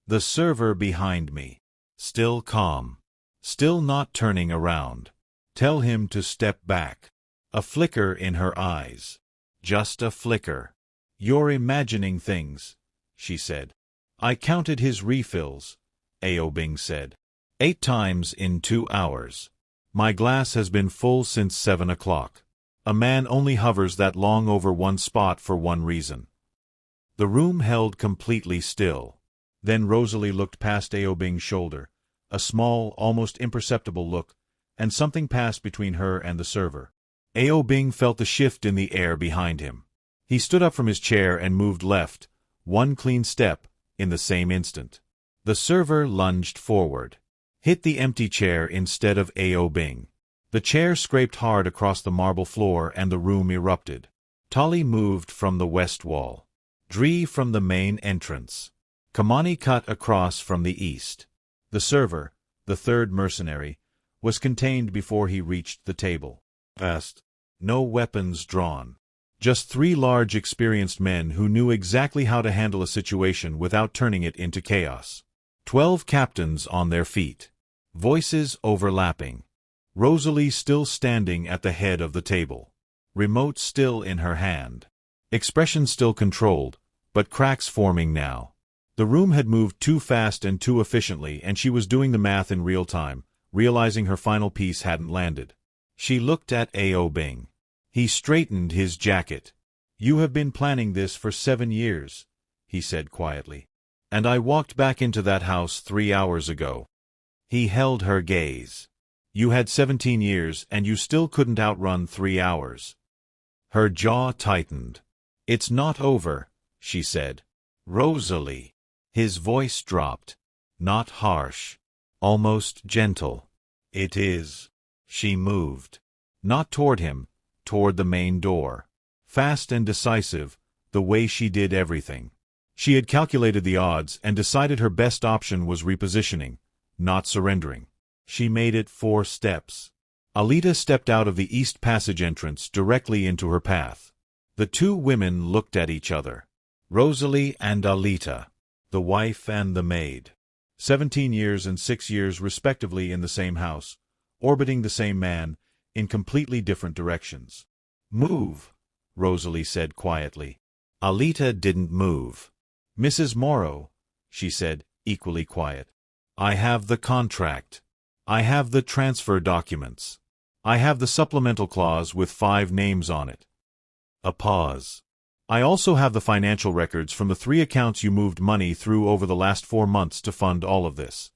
Speaker 1: The server behind me. Still calm. still not turning around. Tell him to step back. A flicker in her eyes. Just a flicker. You're imagining things, she said. I counted his refills, Ao-Bing said. 8 times in 2 hours. My glass has been full since 7 o'clock. A man only hovers that long over one spot for one reason. The room held completely still. Then Rosalie looked past Ao-Bing's shoulder, a small, almost imperceptible look, and something passed between her and the server. Ao-Bing felt the shift in the air behind him. He stood up from his chair and moved left, one clean step, in the same instant. The server lunged forward, hit the empty chair instead of Ao-Bing. The chair scraped hard across the marble floor and the room erupted. Tali moved from the west wall. Dree from the main entrance. Kamani cut across from the east. The server, the third mercenary, was contained before he reached the table. Fast. No weapons drawn. Just 3 large experienced men who knew exactly how to handle a situation without turning it into chaos. 12 captains on their feet. Voices overlapping. Rosalie still standing at the head of the table. Remote still in her hand. Expression still controlled, but cracks forming now. The room had moved too fast and too efficiently, and she was doing the math in real time, realizing her final piece hadn't landed. She looked at Ao-Bing. He straightened his jacket. You have been planning this for 7 years, he said quietly. And I walked back into that house 3 hours ago. He held her gaze. You had 17 years and you still couldn't outrun 3 hours. Her jaw tightened. It's not over, she said. Rosalie. His voice dropped. Not harsh. Almost gentle. It is. She moved. Not toward him, toward the main door. Fast and decisive, the way she did everything. She had calculated the odds and decided her best option was repositioning, not surrendering. She made it 4 steps. Alita stepped out of the East Passage entrance directly into her path. The 2 women looked at each other. Rosalie and Alita. The wife and the maid. 17 years and 6 years respectively in the same house, orbiting the same man, in completely different directions. Move, Rosalie said quietly. Alita didn't move. Mrs. Morrow, she said, equally quiet. I have the contract. I have the transfer documents. I have the supplemental clause with 5 names on it. A pause. I also have the financial records from the 3 accounts you moved money through over the last 4 months to fund all of this.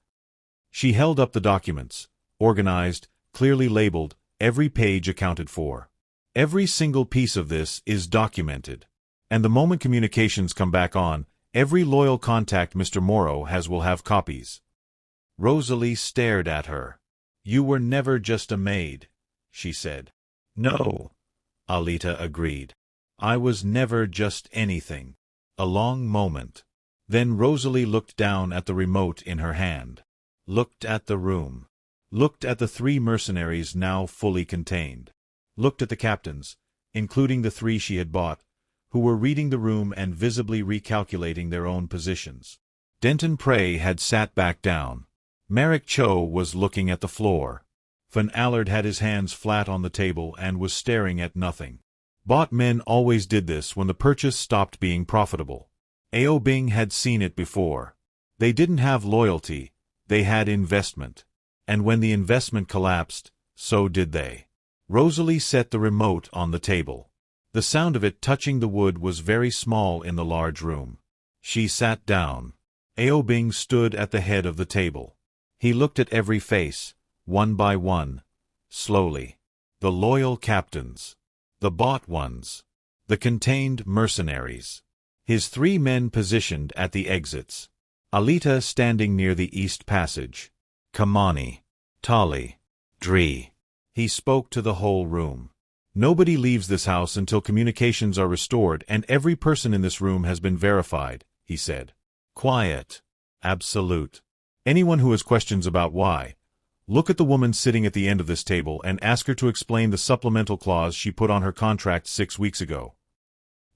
Speaker 1: She held up the documents, organized, clearly labeled, every page accounted for. Every single piece of this is documented. And the moment communications come back on, every loyal contact Mr. Morrow has will have copies. Rosalie stared at her. You were never just a maid, she said. No, Alita agreed. I was never just anything. A long moment. Then Rosalie looked down at the remote in her hand. Looked at the room. Looked at the 3 mercenaries now fully contained. Looked at the captains, including the 3 she had bought, who were reading the room and visibly recalculating their own positions. Denton Prey had sat back down. Merrick Cho was looking at the floor. Van Allard had his hands flat on the table and was staring at nothing. Bought men always did this when the purchase stopped being profitable. Ao-Bing had seen it before. They didn't have loyalty, they had investment. And when the investment collapsed, so did they. Rosalie set the remote on the table. The sound of it touching the wood was very small in the large room. She sat down. Ao-Bing stood at the head of the table. He looked at every face, one by one, slowly. The loyal captains. The bought ones. The contained mercenaries. His 3 men positioned at the exits. Alita standing near the East Passage. Kamani. Tali. Dree. He spoke to the whole room. Nobody leaves this house until communications are restored and every person in this room has been verified, he said. Quiet. Absolute. Anyone who has questions about why, look at the woman sitting at the end of this table and ask her to explain the supplemental clause she put on her contract 6 weeks ago.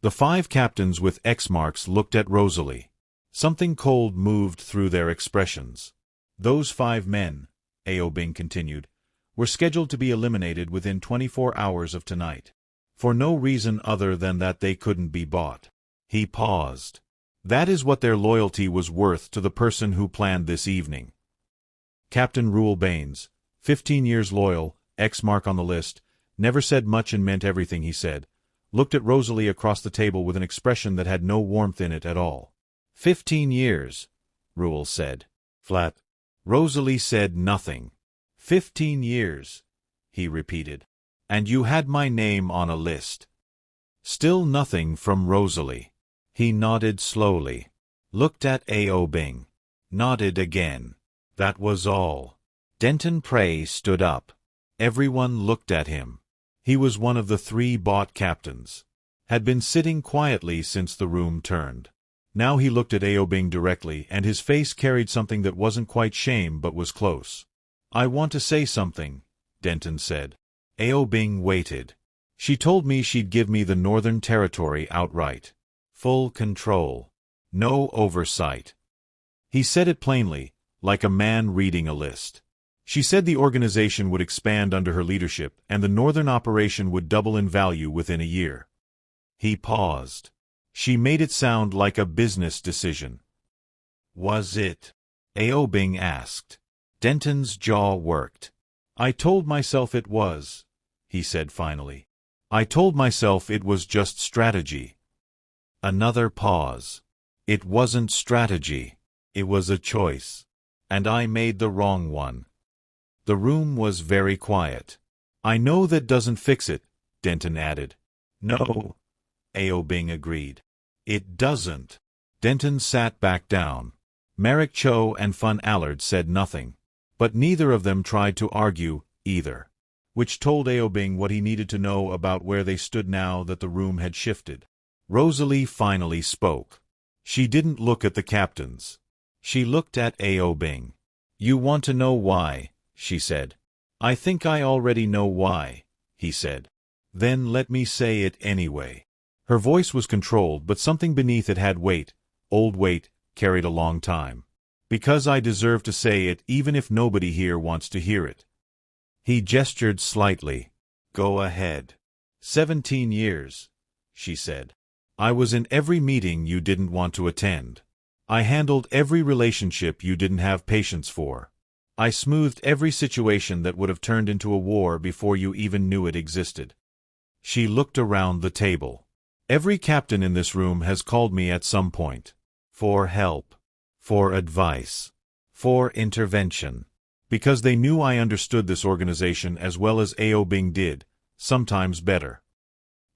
Speaker 1: The 5 captains with X marks looked at Rosalie. Something cold moved through their expressions. Those 5 men, Ao-Bing continued, were scheduled to be eliminated within 24 hours of tonight. For no reason other than that they couldn't be bought. He paused. That is what their loyalty was worth to the person who planned this evening. Captain Rule Baines, 15 years loyal, X mark on the list, never said much and meant everything he said, looked at Rosalie across the table with an expression that had no warmth in it at all. 15 years, Rule said. Flat. Rosalie said nothing. 15 years, he repeated. And you had my name on a list. Still nothing from Rosalie. He nodded slowly. Looked at Ao-Bing. Nodded again. That was all. Denton Prey stood up. Everyone looked at him. He was one of the 3 bought captains. Had been sitting quietly since the room turned. Now he looked at Ao-Bing directly, and his face carried something that wasn't quite shame but was close. I want to say something, Denton said. Ao-Bing waited. She told me she'd give me the Northern Territory outright. Full control. No oversight. He said it plainly, like a man reading a list. She said the organization would expand under her leadership and the Northern operation would double in value within a year. He paused. She made it sound like a business decision. Was it? Ao-Bing asked. Denton's jaw worked. I told myself it was, he said finally. I told myself it was just strategy. Another pause. It wasn't strategy. It was a choice. And I made the wrong one. The room was very quiet. I know that doesn't fix it, Denton added. No, Ao-Bing agreed. It doesn't. Denton sat back down. Merrick Cho and Fun Allard said nothing. But neither of them tried to argue, either. Which told Ao-Bing what he needed to know about where they stood now that the room had shifted. Rosalie finally spoke. She didn't look at the captains. She looked at Ao-Bing. You want to know why, she said. I think I already know why, he said. Then let me say it anyway. Her voice was controlled, but something beneath it had weight, old weight, carried a long time. Because I deserve to say it even if nobody here wants to hear it. He gestured slightly. Go ahead. 17 years, she said. I was in every meeting you didn't want to attend. I handled every relationship you didn't have patience for. I smoothed every situation that would have turned into a war before you even knew it existed. She looked around the table. Every captain in this room has called me at some point. For help. For advice. For intervention. Because they knew I understood this organization as well as Ao-Bing did, sometimes better.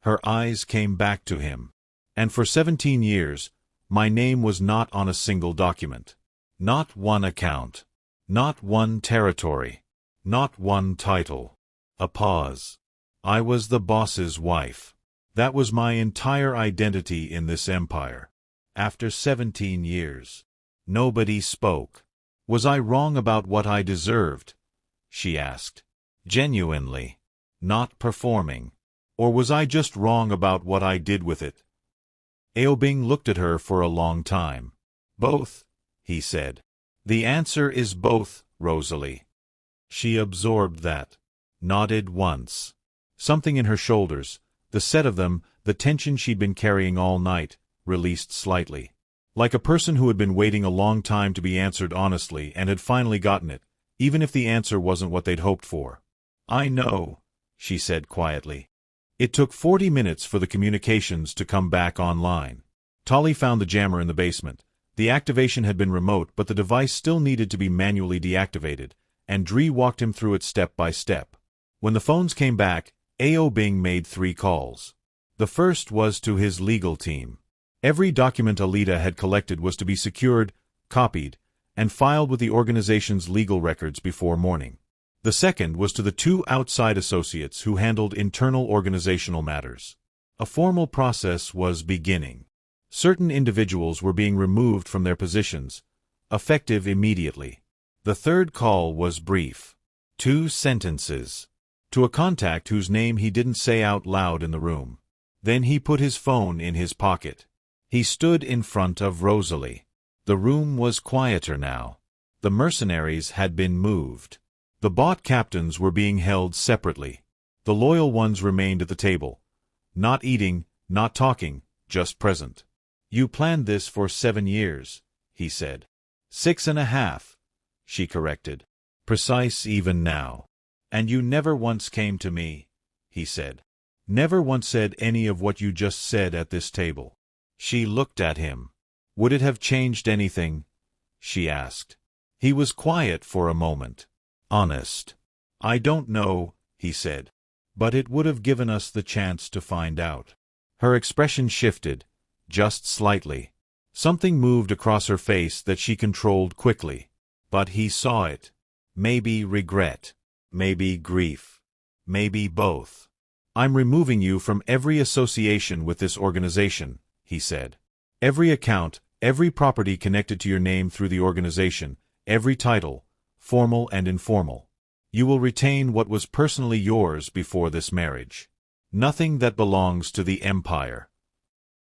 Speaker 1: Her eyes came back to him. And for 17 years, my name was not on a single document. Not one account. Not one territory. Not one title. A pause. I was the boss's wife. That was my entire identity in this empire. After 17 years. Nobody spoke. Was I wrong about what I deserved? She asked. Genuinely. Not performing. Or was I just wrong about what I did with it? Ao-Bing looked at her for a long time. Both, he said. The answer is both, Rosalie. She absorbed that. Nodded once. Something in her shoulders, the set of them, the tension she'd been carrying all night, released slightly. Like a person who had been waiting a long time to be answered honestly and had finally gotten it, even if the answer wasn't what they'd hoped for. I know, she said quietly. It took 40 minutes for the communications to come back online. Tolly found the jammer in the basement. The activation had been remote, but the device still needed to be manually deactivated, and Dree walked him through it step by step. When the phones came back, Ao-Bing made 3 calls. The first was to his legal team. Every document Alita had collected was to be secured, copied, and filed with the organization's legal records before morning. The second was to the 2 outside associates who handled internal organizational matters. A formal process was beginning. Certain individuals were being removed from their positions, effective immediately. The third call was brief. 2 sentences. To a contact whose name he didn't say out loud in the room. Then he put his phone in his pocket. He stood in front of Rosalie. The room was quieter now. The mercenaries had been moved. The bot captains were being held separately. The loyal ones remained at the table. Not eating, not talking, just present. "You planned this for 7 years," he said. 6.5, she corrected. "Precise even now. And you never once came to me," he said. "Never once said any of what you just said at this table." She looked at him. "Would it have changed anything?" she asked. He was quiet for a moment. "Honest. I don't know," he said. "But it would have given us the chance to find out." Her expression shifted, just slightly. Something moved across her face that she controlled quickly. But he saw it. Maybe regret. Maybe grief. Maybe both. "I'm removing you from every association with this organization," he said. "Every account, every property connected to your name through the organization, every title, formal and informal. You will retain what was personally yours before this marriage. Nothing that belongs to the Empire."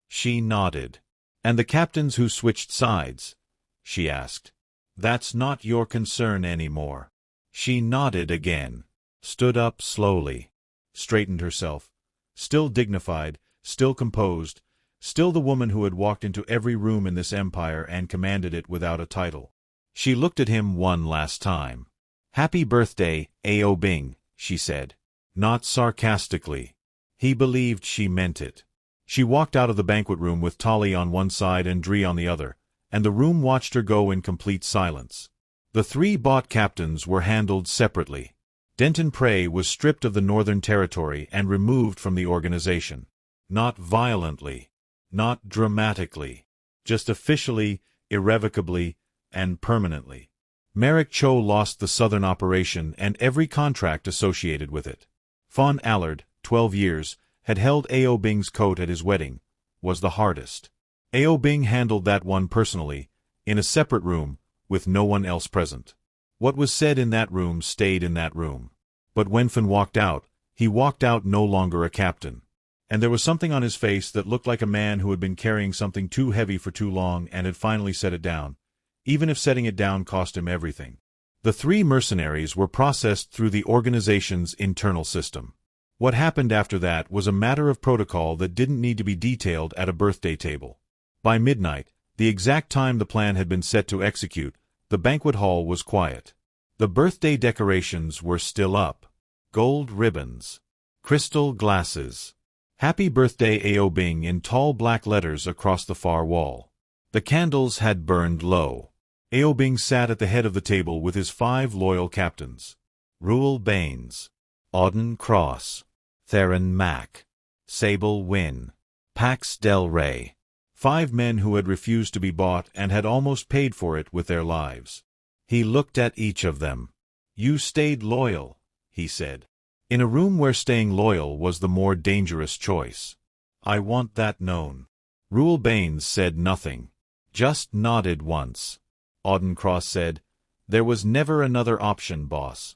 Speaker 1: She nodded. "And the captains who switched sides?" she asked. "That's not your concern anymore." She nodded again, stood up slowly, straightened herself, still dignified, still composed, still the woman who had walked into every room in this empire and commanded it without a title. She looked at him one last time. "Happy birthday, Ao-Bing," she said, not sarcastically. He believed she meant it. She walked out of the banquet room with Tali on one side and Dri on the other, and the room watched her go in complete silence. The 3 bot captains were handled separately. Denton Prey was stripped of the Northern Territory and removed from the organization. Not violently, not dramatically, just officially, irrevocably, and permanently. Merrick Cho lost the Southern operation and every contract associated with it. Fawn Allard, 12 years, had held Ao-Bing's coat at his wedding, was the hardest. Ao-Bing handled that one personally, in a separate room, with no one else present. What was said in that room stayed in that room. But when Fen walked out, he walked out no longer a captain. And there was something on his face that looked like a man who had been carrying something too heavy for too long and had finally set it down, even if setting it down cost him everything. The 3 mercenaries were processed through the organization's internal system. What happened after that was a matter of protocol that didn't need to be detailed at a birthday table. By midnight, the exact time the plan had been set to execute, the banquet hall was quiet. The birthday decorations were still up. Gold ribbons. Crystal glasses. "Happy Birthday Ao-Bing" in tall black letters across the far wall. The candles had burned low. Ao-Bing sat at the head of the table with his 5 loyal captains. Ruel Baines. Auden Cross. Theron Mack. Sable Wynn. Pax Del Rey. 5 men who had refused to be bought and had almost paid for it with their lives. He looked at each of them. "You stayed loyal," he said. In a room where staying loyal was the more dangerous choice. "I want that known." Ruel Baines said nothing, just nodded once. Auden Cross said, "There was never another option, boss."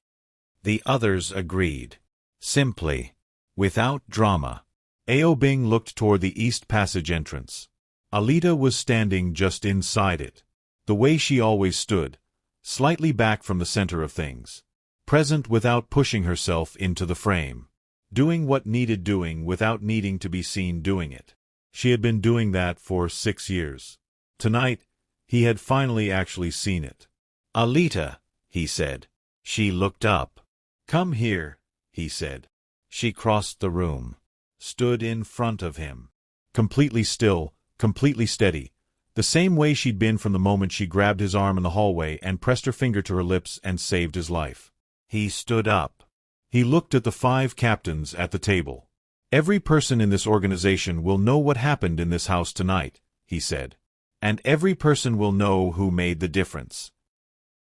Speaker 1: The others agreed. Simply. Without drama. Ao-Bing looked toward the East Passage entrance. Alita was standing just inside it. The way she always stood, slightly back from the center of things. Present without pushing herself into the frame. Doing what needed doing without needing to be seen doing it. She had been doing that for 6 years. Tonight, he had finally actually seen it. "Alita," he said. She looked up. "Come here," he said. She crossed the room. Stood in front of him. Completely still, completely steady. The same way she'd been from the moment she grabbed his arm in the hallway and pressed her finger to her lips and saved his life. He stood up. He looked at the 5 captains at the table. "Every person in this organization will know what happened in this house tonight," he said. "And every person will know who made the difference."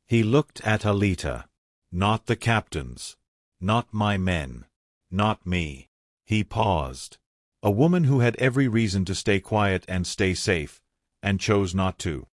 Speaker 1: He looked at Alita. "Not the captains. Not my men. Not me." He paused. A woman who had every reason to stay quiet and stay safe, and chose not to.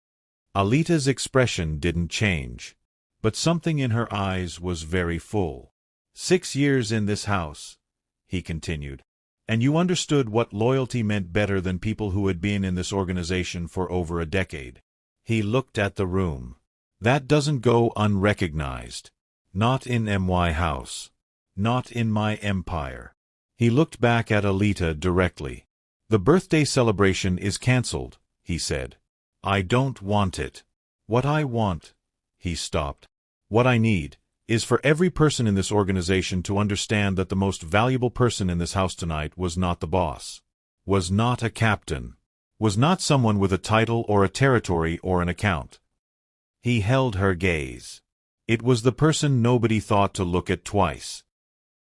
Speaker 1: Alita's expression didn't change, but something in her eyes was very full. 6 years in this house," he continued, "and you understood what loyalty meant better than people who had been in this organization for over a decade." He looked at the room. "That doesn't go unrecognized. Not in my house. Not in my empire. He looked back at Alita directly. The birthday celebration is cancelled, he said. I don't want it. What I want. He stopped. What I need is for every person in this organization to understand that the most valuable person in this house tonight was not the boss. Was not a captain. Was not someone with a title or a territory or an account. He held her gaze. It was the person nobody thought to look at twice.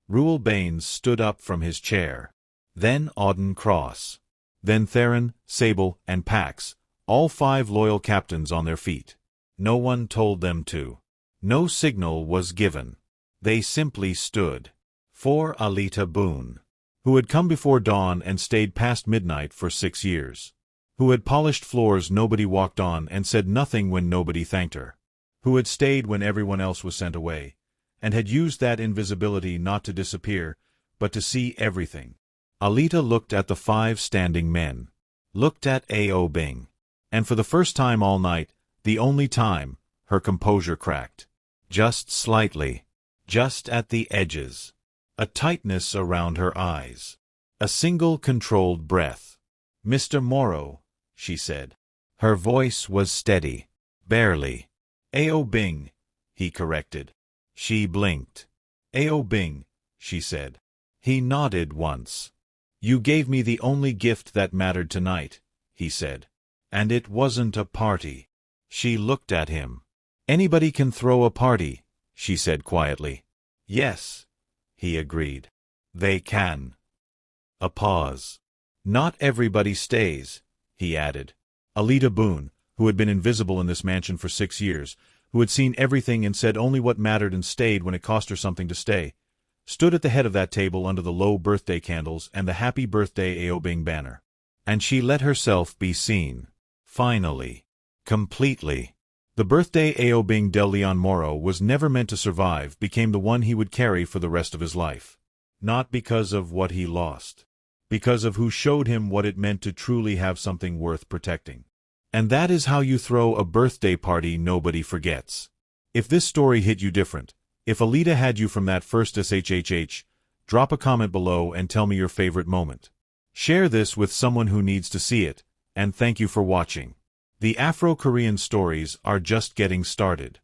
Speaker 1: Ruel Baines stood up from his chair. Then Auden Cross. Then Theron, Sable, and Pax, all 5 loyal captains on their feet. No one told them to. No signal was given. They simply stood. For Alita Boone, who had come before dawn and stayed past midnight for 6 years. Who had polished floors nobody walked on and said nothing when nobody thanked her. Who had stayed when everyone else was sent away, and had used that invisibility not to disappear, but to see everything. Alita looked at the 5 standing men. Looked at Ao-Bing. And for the first time all night, the only time, her composure cracked. Just slightly. Just at the edges. A tightness around her eyes. A single controlled breath. Mr. Morrow, she said. Her voice was steady. Barely. Ao-Bing, he corrected. She blinked. Ao-Bing, she said. He nodded once. You gave me the only gift that mattered tonight, he said. And it wasn't a party. She looked at him. Anybody can throw a party, she said quietly. Yes, he agreed. They can. A pause. Not everybody stays, he added. Alita Boone, who had been invisible in this mansion for 6 years, who had seen everything and said only what mattered and stayed when it cost her something to stay, stood at the head of that table under the low birthday candles and the Happy Birthday Ao-Bing banner. And she let herself be seen. Finally. Completely. The birthday Ao-Bing Del Leon Morrow was never meant to survive became the one he would carry for the rest of his life. Not because of what he lost. Because of who showed him what it meant to truly have something worth protecting. And that is how you throw a birthday party nobody forgets. If this story hit you different, if Alita had you from that first SHHH, drop a comment below and tell me your favorite moment. Share this with someone who needs to see it, and thank you for watching. The Afro-Korean stories are just getting started.